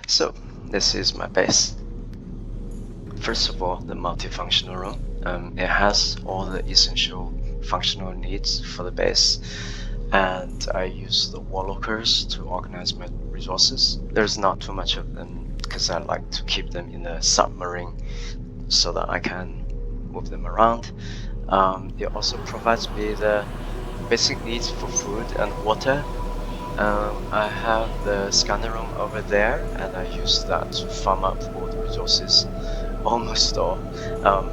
So this is my base. First of all, the multifunctional room. It has all the essential functional needs for the base, and I use the wall lockers to organize my resources. There's not too much of them because I like to keep them in a submarine so that I can move them around. It also provides me the basic needs for food and water. I have the scanner room over there, and I use that to farm up all the resources, almost all. Um,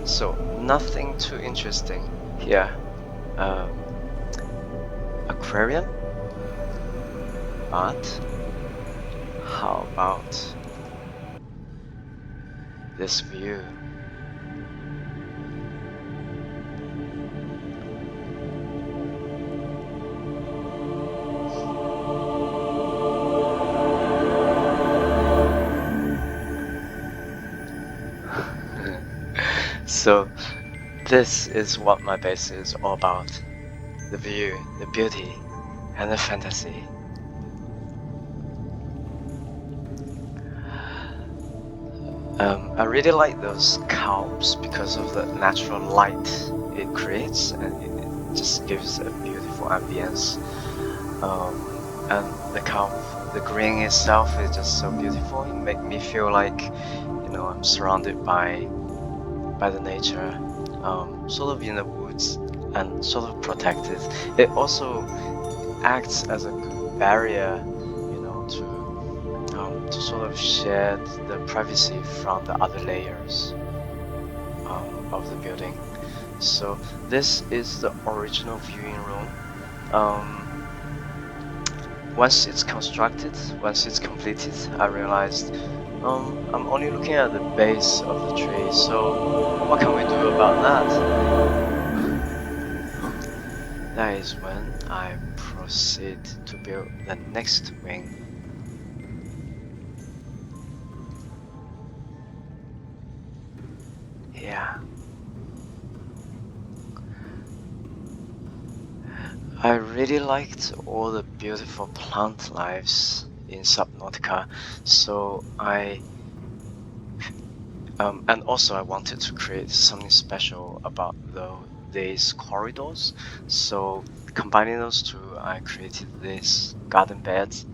so nothing too interesting here. Um, aquarium, but how about this view? So this is what my base is all about. The view, the beauty, and the fantasy. I really like those coves because of the natural light it creates, and it just gives a beautiful ambience. And the cove, the green itself is just so beautiful. It makes me feel like, I'm surrounded by the nature, sort of in the woods and sort of protected. It also acts as a good barrier, to sort of shed the privacy from the other layers of the building. So this is the original viewing room. Once it's constructed, once it's completed, I realized I'm only looking at the base of the tree, so what can we do about that? That is when I proceed to build the next wing. Yeah. I really liked all the beautiful plant lives in Subnautica, so and also I wanted to create something special about these corridors. So combining those two, I created this garden beds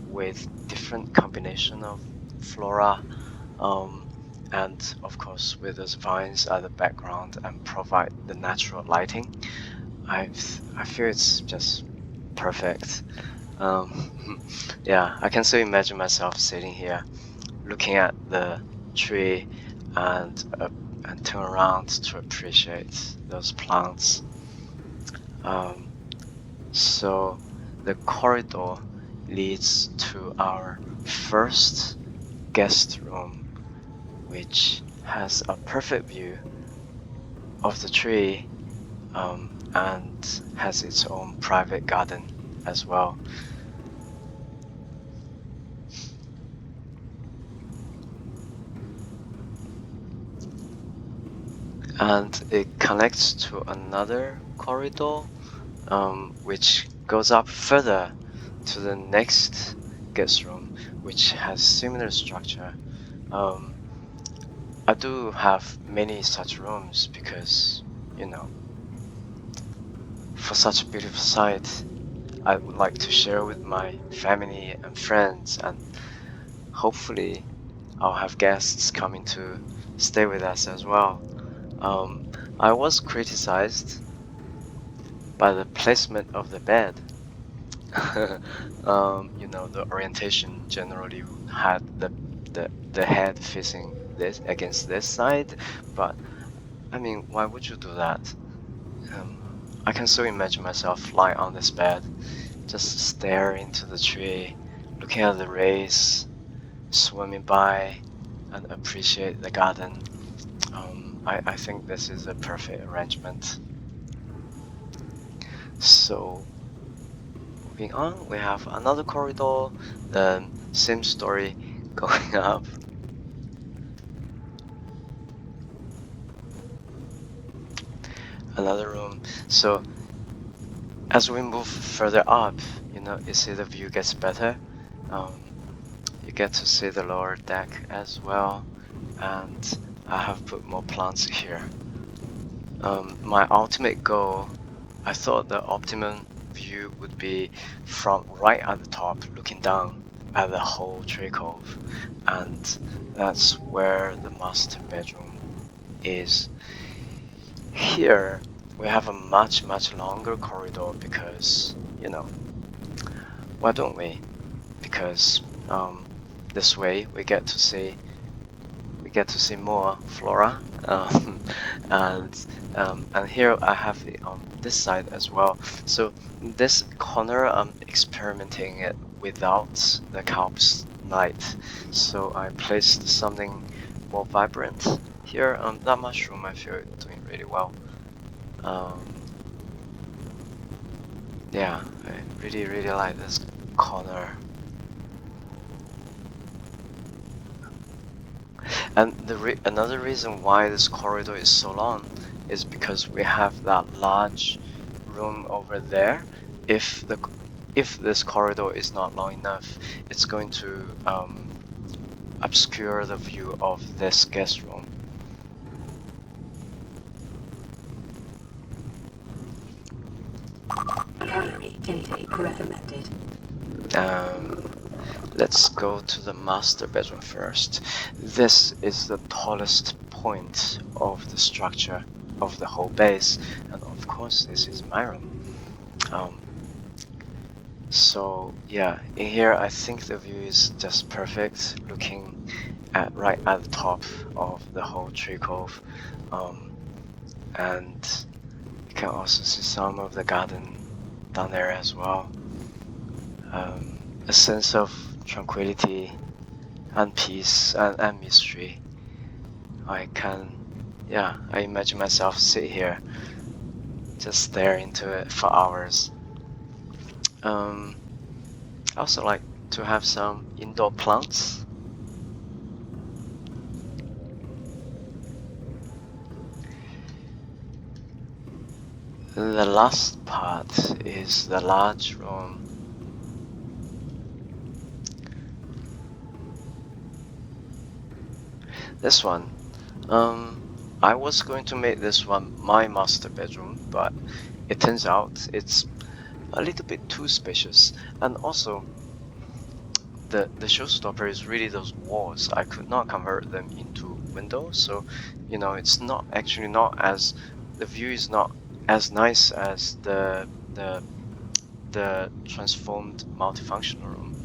with different combination of flora, and of course with those vines at the background and provide the natural lighting. I feel it's just perfect. Yeah, I can still imagine myself sitting here, looking at the tree, and turn around to appreciate those plants. So the corridor leads to our first guest room, which has a perfect view of the tree, and has its own private garden as well. And it connects to another corridor, which goes up further to the next guest room, which has similar structure. Um, I do have many such rooms because, for such a beautiful site, I would like to share with my family and friends, and hopefully I'll have guests coming to stay with us as well. I was criticized by the placement of the bed. The orientation generally had the head facing this against this side, but I mean, why would you do that? I can so imagine myself lying on this bed, just stare into the tree, looking at the rays swimming by, and appreciate the garden. I think this is a perfect arrangement. So moving on, we have another corridor, the same story going up. Another room. So as we move further up, you see the view gets better. you get to see the lower deck as well, and I have put more plants here. My ultimate goal, I thought the optimum view would be from right at the top, looking down at the whole tree cove, and that's where the master bedroom is. Here we have a much longer corridor because, you know, why don't we? Because this way we get to see more flora, and here I have it on this side as well. So this corner I'm experimenting it without the cow's light, so I placed something more vibrant here. That mushroom I feel doing really well. Yeah, I really like this corner. And another reason why this corridor is so long is because we have that large room over there. If this corridor is not long enough, it's going to obscure the view of this guest room. Calorie intake recommended. Let's go to the master bedroom first. This is the tallest point of the structure of the whole base, and of course this is my room. So yeah, in here I think the view is just perfect, looking right at the top of the whole tree cove, and you can also see some of the garden down there as well. A sense of tranquility and peace and mystery. I imagine myself sit here, just stare into it for hours. I also like to have some indoor plants. The last part is the large room. This one, I was going to make this one my master bedroom, but it turns out it's a little bit too spacious, and also the showstopper is really those walls. I could not convert them into windows, so it's not as the view is not as nice as the transformed multifunctional room.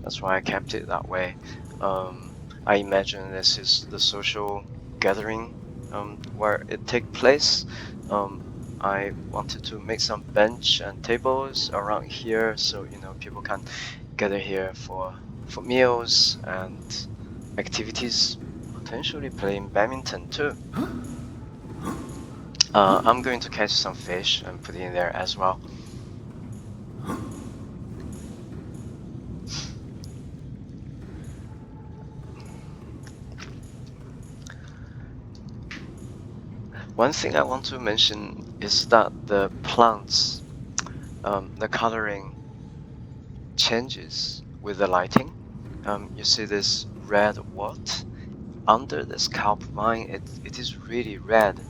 That's why I kept it that way. I imagine this is the social gathering where it takes place. I wanted to make some bench and tables around here, so people can gather here for meals and activities, potentially playing badminton too. I'm going to catch some fish and put it in there as well. One thing I want to mention is that the plants, the coloring changes with the lighting. You see this red wart under the scalp vine. It is really red,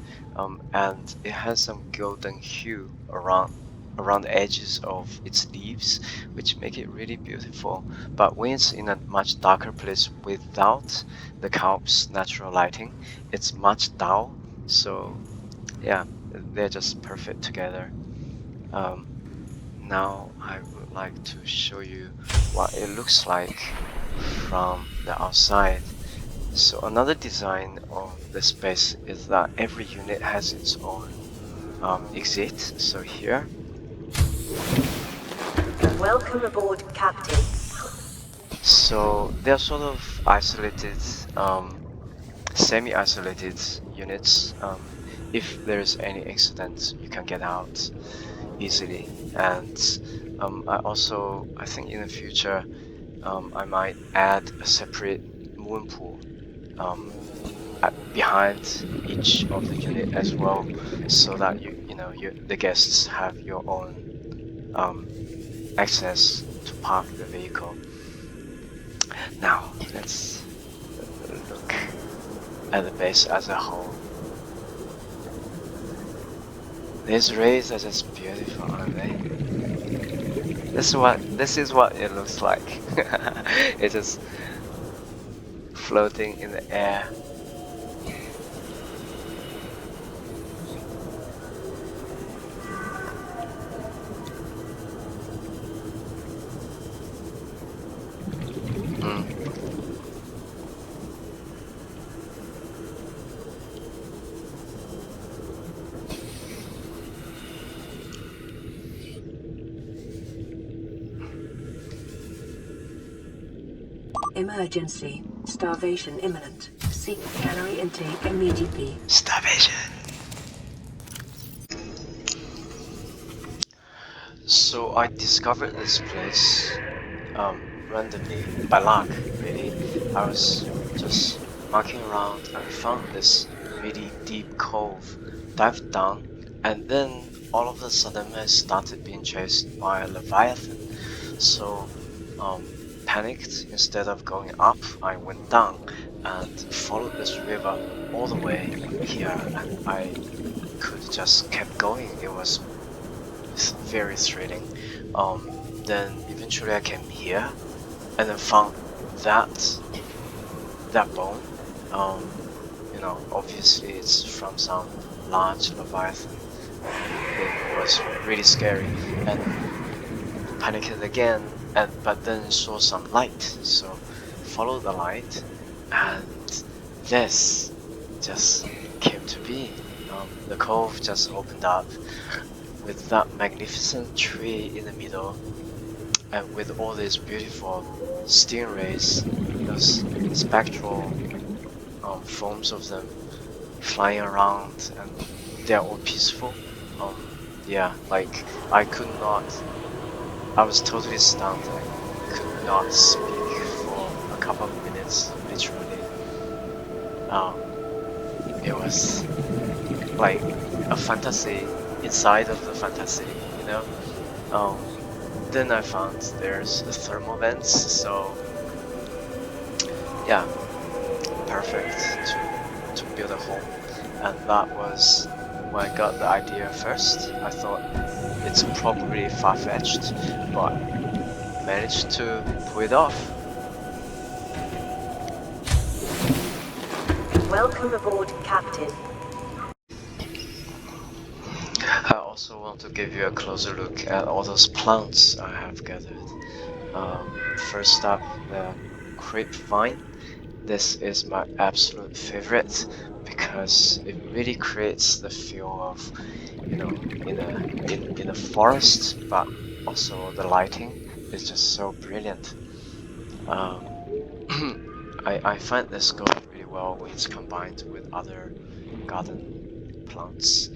and it has some golden hue around the edges of its leaves, which make it really beautiful. But when it's in a much darker place without the cow's natural lighting, it's much dull. So yeah, they're just perfect together. Now I would like to show you what it looks like from the outside. So another design of the space is that every unit has its own exit. So here. Welcome aboard, Captain. So they're sort of isolated, semi-isolated units. If there's any accident, you can get out easily. And I think in the future, I might add a separate moon pool behind each of the unit as well, so that the guests have your own access to park the vehicle. Now let's look at the base as a whole. These rays are just beautiful, aren't they? This is what it looks like. It's just floating in the air. Emergency. Starvation imminent. Seek calorie intake immediately. Starvation. So I discovered this place randomly, by luck, really. I was just walking around and found this really deep cove, dived down, and then all of a sudden I started being chased by a leviathan. So panicked, instead of going up, I went down and followed this river all the way here, and I could just kept going. It was very thrilling. Then eventually I came here and then found that bone. You know, obviously it's from some large leviathan. It was really scary and panicked again, but then saw some light, so followed the light, and this just came to be. The cove just opened up with that magnificent tree in the middle, and with all these beautiful stingrays, those spectral forms of them flying around, and they're all peaceful. Yeah, like I was totally stunned. I could not speak for a couple of minutes, literally. It was like a fantasy inside of the fantasy, you know? Then I found there's thermal vents, so yeah, perfect to build a home. And that was when I got the idea first. I thought it's probably far-fetched, but managed to pull it off. Welcome aboard, Captain. I also want to give you a closer look at all those plants I have gathered. First up, the grapevine. This is my absolute favorite because it really creates the feel of, you know, in a forest, but also the lighting is just so brilliant. I find this goes really well when it's combined with other garden plants.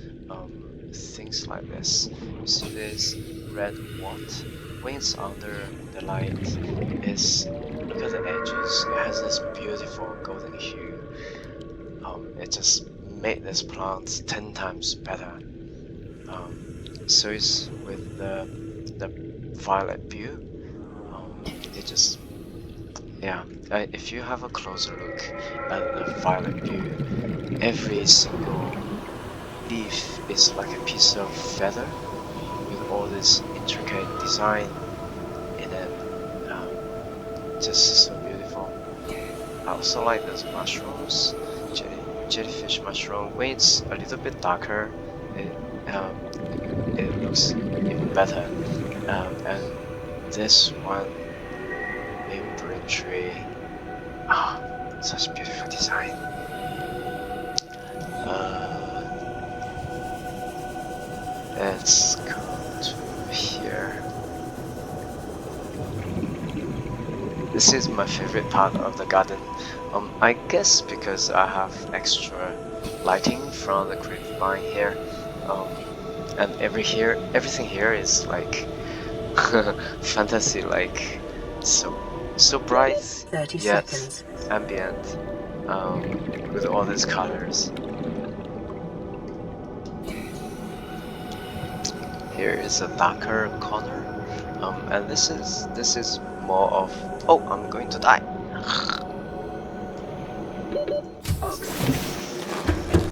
Things like this. You see this red wart? When it's under the light, look at the edges. It has this beautiful golden hue. It just made this plant 10 times better. So it's with the violet blue. It just, yeah. If you have a closer look at the violet blue, every single leaf is like a piece of feather with all this intricate design in it. Just so beautiful. I also like those mushrooms, jellyfish mushroom. When it's a little bit darker, it looks even better. And this one, membrane tree. Such beautiful design. Let's go to here. This is my favorite part of the garden. I guess because I have extra lighting from the grapevine here. And everything here is like fantasy, like so bright 30 yet seconds. ambient, with all these colors. Here is a darker corner, and this is more of, oh, I'm going to die.